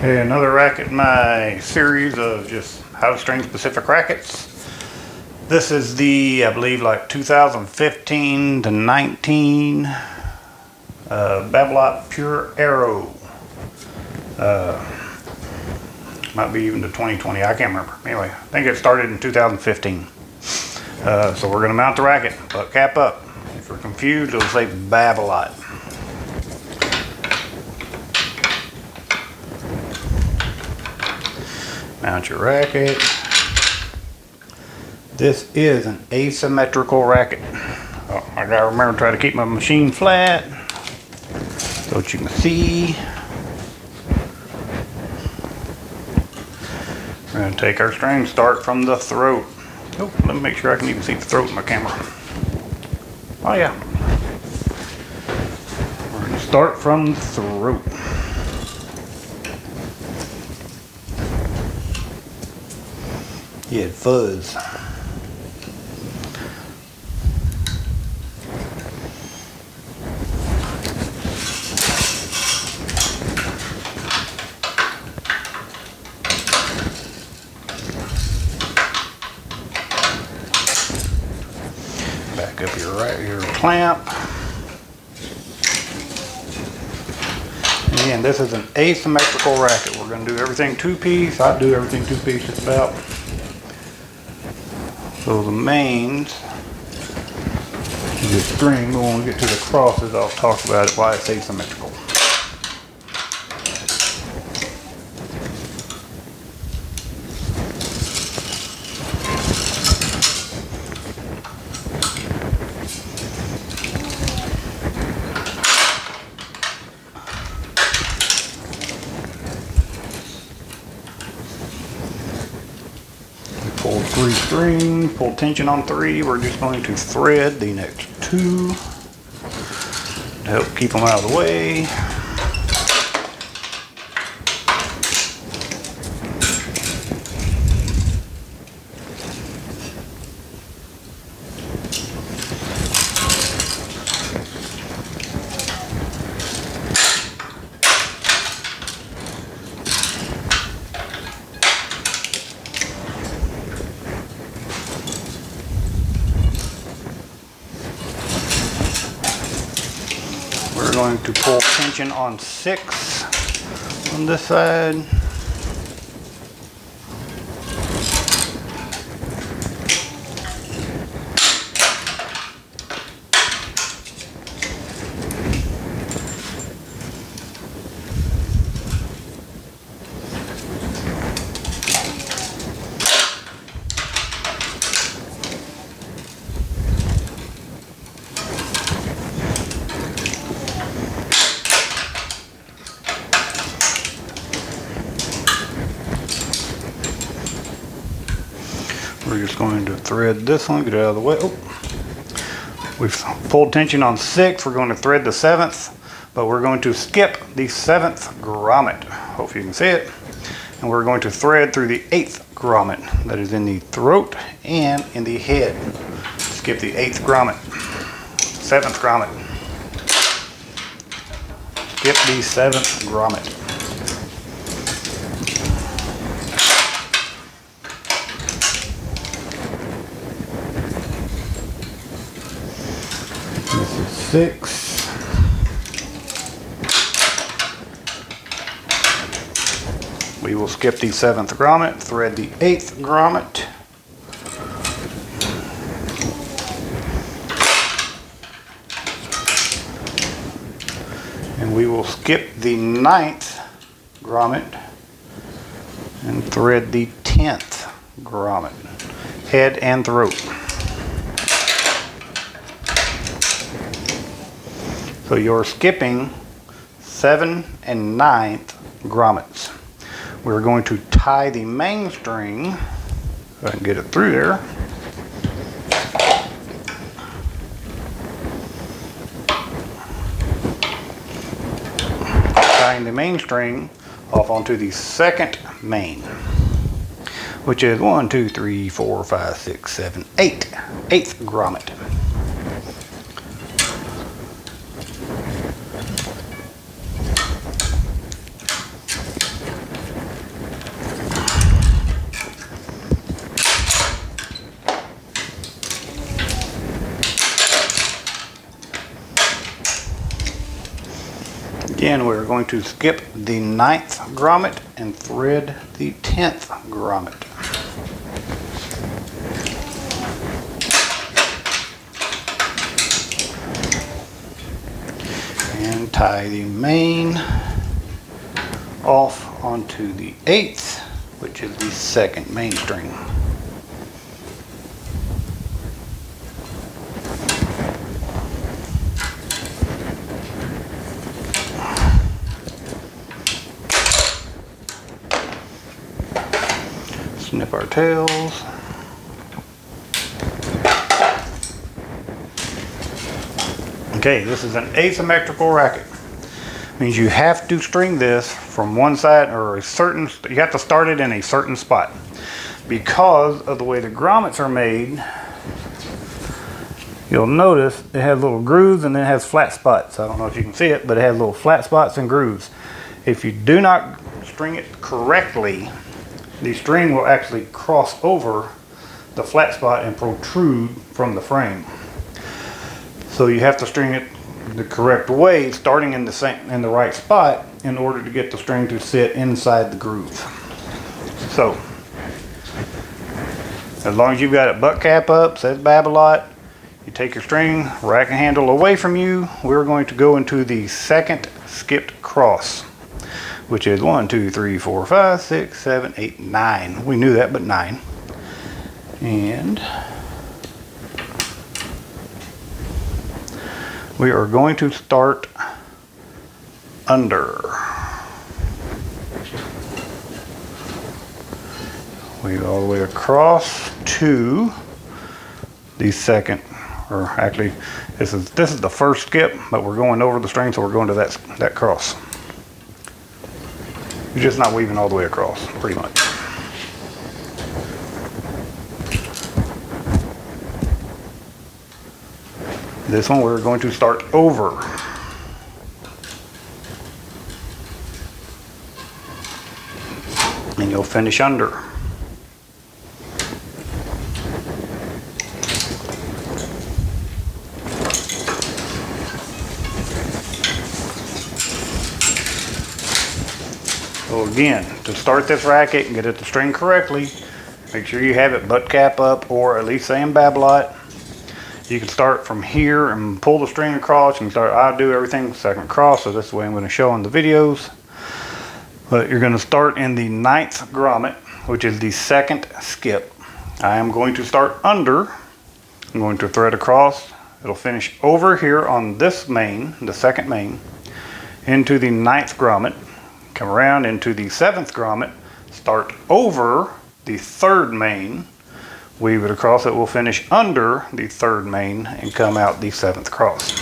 Okay, another racket in my series of just how to string specific rackets. This is the, I believe, like 2015 to 19 Babolat Pure Aero. Might be even to 2020, I can't remember. Anyway, I think it started in 2015. So we're going to mount the racket, butt cap up. If you're confused, it'll say Babolat. Mount your racket. This is an asymmetrical racket. Oh, I gotta remember to try to keep my machine flat so that you can see. We're gonna take our string, start from the throat. Oh, let me make sure I can even see the throat in my camera. Oh yeah. We're gonna start from the throat. Yeah, fuzz. Back up your clamp. Again, this is an asymmetrical racket. We're going to do everything two-piece. I do everything two-piece just about. So the mains, the string, when we get to the crosses, I'll talk about it, why it's asymmetrical. Pull 3 strings, pull tension on 3. We're just going to thread the next 2 to help keep them out of the way. We're going to pull tension on 6 on this side. We're just going to thread this one, get it out of the way. Oh. We've pulled tension on 6. We're going to thread the 7th, but we're going to skip the 7th grommet. Hopefully you can see it. And we're going to thread through the 8th grommet that is in the throat and in the head. Skip the 8th grommet, 7th grommet. Skip the 7th grommet. This is 6. We will skip the 7th grommet, thread the 8th grommet. And we will skip the 9th grommet and thread the 10th grommet, head and throat. So you're skipping 7th and 9th grommets. We're going to tie the main string, if I can get it through there. Tying the main string off onto the 2nd main, which is 1, 2, 3, 4, 5, 6, 7, 8. 8th grommet. Again, we're going to skip the 9th grommet and thread the 10th grommet. And tie the main off onto the 8th, which is the 2nd main string. Snip our tails. Okay, this is an asymmetrical racket. Means you have to string this from one side, or you have to start it in a certain spot. Because of the way the grommets are made, you'll notice it has little grooves and then it has flat spots. I don't know if you can see it, but it has little flat spots and grooves. If you do not string it correctly, the string will actually cross over the flat spot and protrude from the frame. So you have to string it the correct way, starting in the right spot, in order to get the string to sit inside the groove. So, as long as you've got it butt cap up, says Babolat, you take your string, racket handle away from you. We're going to go into the 2nd skipped cross, which is 1, 2, 3, 4, 5, 6, 7, 8, 9. We knew that, but 9. And we are going to start under. We go all the way across to the 2nd, or actually this is the 1st skip, but we're going over the string, so we're going to that cross. You're just not weaving all the way across, pretty much. This one we're going to start over. And you'll finish under. So again, to start this racket and get it to string correctly, make sure you have it butt cap up, or at least saying Babolat. You can start from here and pull the string across. You can start, I do everything 2nd cross, so this is the way I'm going to show in the videos. But you're going to start in the 9th grommet, which is the 2nd skip. I am going to start under. I'm going to thread across. It'll finish over here on this main, the 2nd main, into the 9th grommet. Come around into the 7th grommet, start over the 3rd main, weave it across. It will finish under the 3rd main and come out the 7th cross.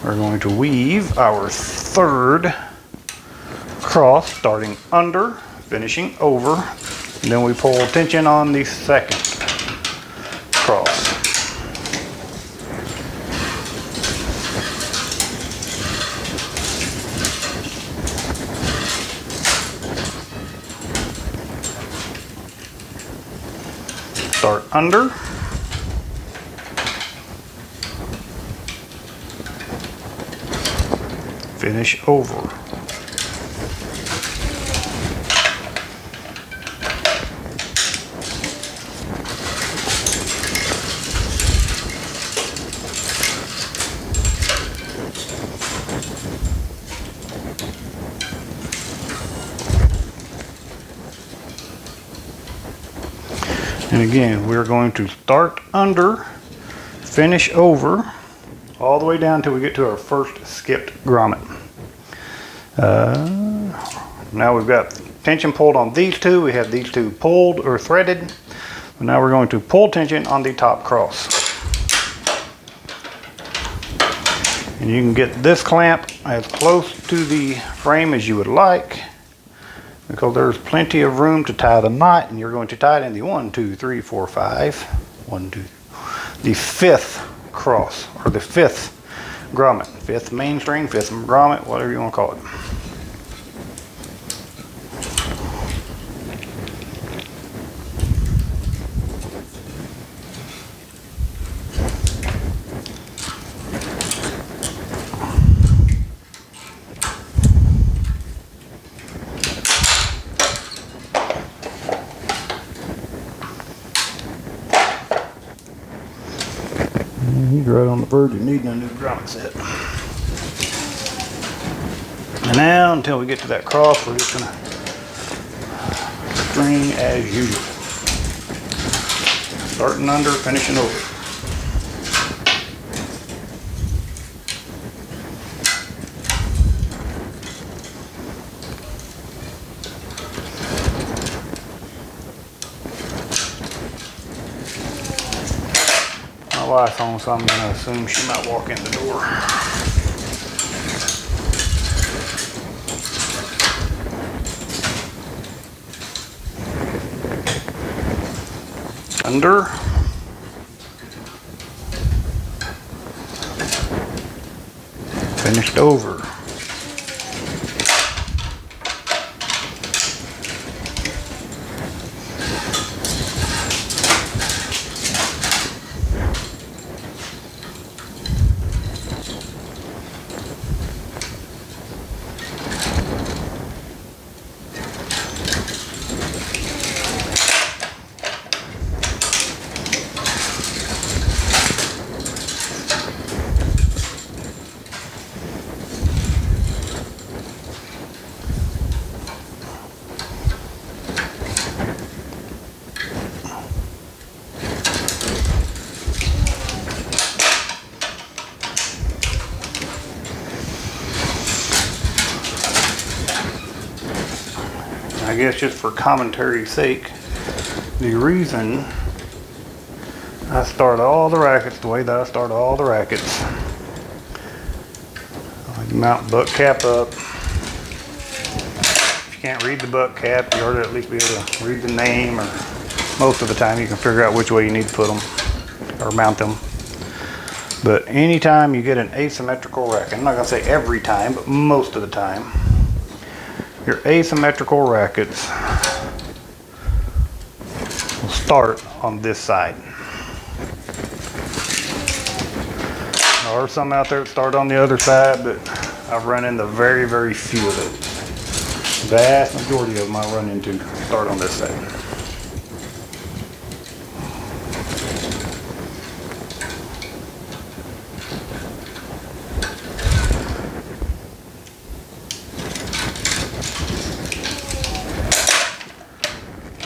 We're going to weave our 3rd cross, starting under, finishing over, and then we pull tension on the 2nd cross. Start under, finish over. And again, we're going to start under, finish over, all the way down till we get to our 1st skipped grommet. Now we've got tension pulled on these two. We have these two pulled or threaded. But now we're going to pull tension on the top cross. And you can get this clamp as close to the frame as you would like, because there's plenty of room to tie the knot, and you're going to tie it in the 1, 2, 3, 4, 5, 1, 2, the 5th cross, or the 5th grommet, 5th main string, 5th grommet, whatever you want to call it. He's right on the verge of needing a new grommet set. And now, until we get to that cross, we're just gonna string as usual. Starting under, finishing over. My wife's home, so I'm gonna assume she might walk in the door. Under. Finished over. I guess just for commentary's sake, the reason I start all the rackets the way that I start all the rackets, I mount butt cap up. If you can't read the butt cap, you ought to at least be able to read the name, or most of the time you can figure out which way you need to put them or mount them. But anytime you get an asymmetrical racket, I'm not going to say every time, but most of the time, your asymmetrical rackets will start on this side. There are some out there that start on the other side, but I've run into very, very few of those. The vast majority of them I run into start on this side.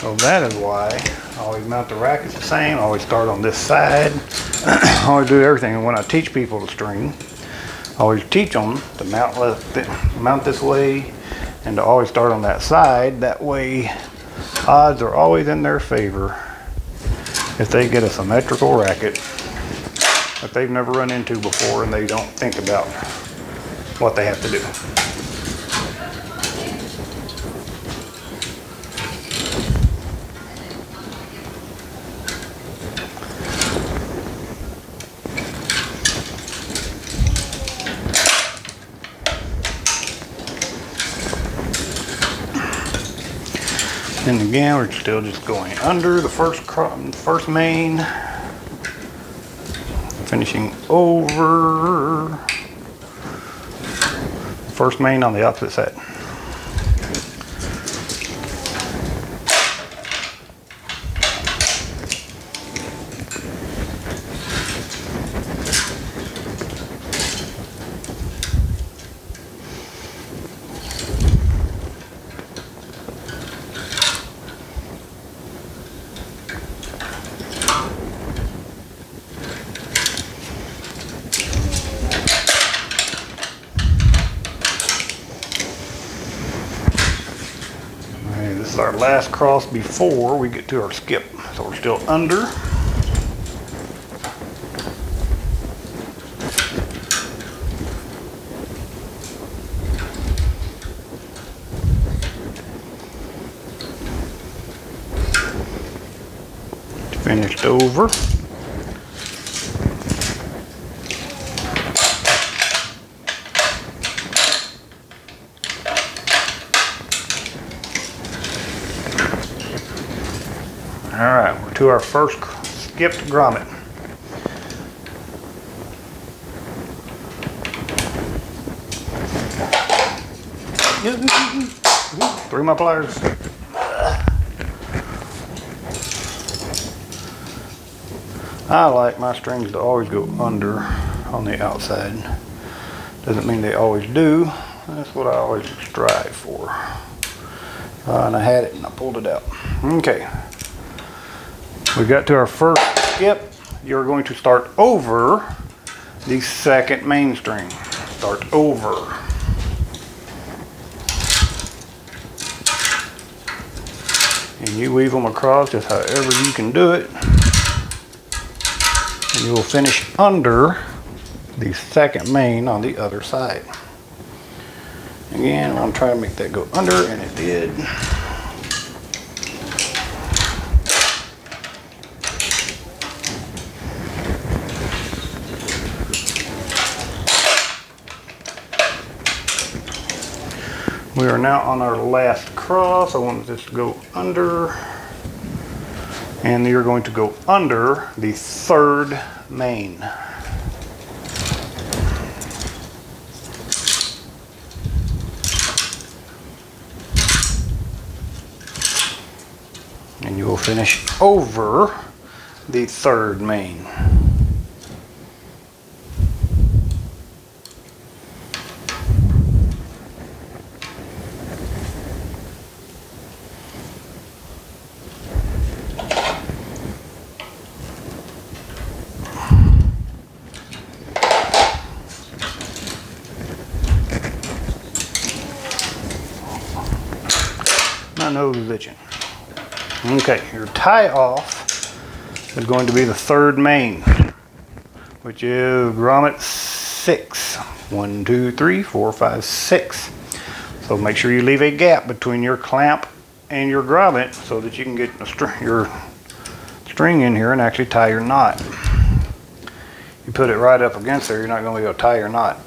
So that is why I always mount the rackets the same. I always start on this side. I always do everything. And when I teach people to string, I always teach them to mount this way and to always start on that side. That way, odds are always in their favor if they get a symmetrical racket that they've never run into before and they don't think about what they have to do. And again, we're still just going under the first main, finishing over first main on the opposite side. This is our last cross before we get to our skip. So we're still under. Finished over. All right, we're to our first skipped grommet. Threw my pliers. I like my strings to always go under on the outside. Doesn't mean they always do. That's what I always strive for. And I had it and I pulled it out. Okay. We got to our first skip. You're going to start over the second main string. Start over. And you weave them across just however you can do it. And you will finish under the second main on the other side. Again, I'm going to try to make that go under, and it did. We are now on our last cross. I want this to go under. And you're going to go under the third main. And you will finish over the third main. My nose is itching. Okay, your tie off is going to be the third main, which is grommet 6. 1, 2, 3, 4, 5, 6. So make sure you leave a gap between your clamp and your grommet so that you can get your string in here and actually tie your knot. You put it right up against there, you're not going to be able to tie your knot.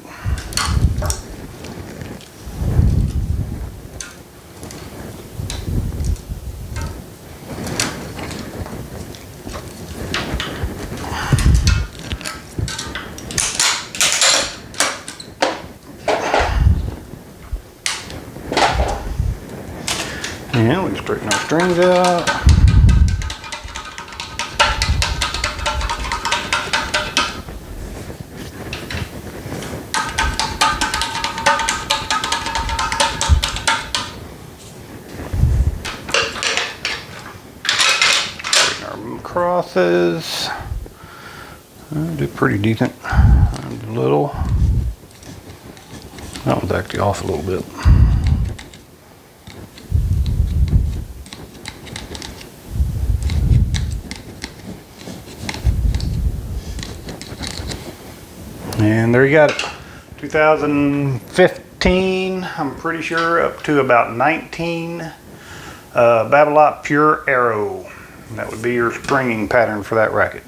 And we straighten our strings out. Straighten our crosses. Do pretty decent. And a little. That one's actually off a little bit. And there you got it. 2015, I'm pretty sure, up to about 19. Babolat Pure Aero. That would be your stringing pattern for that racket.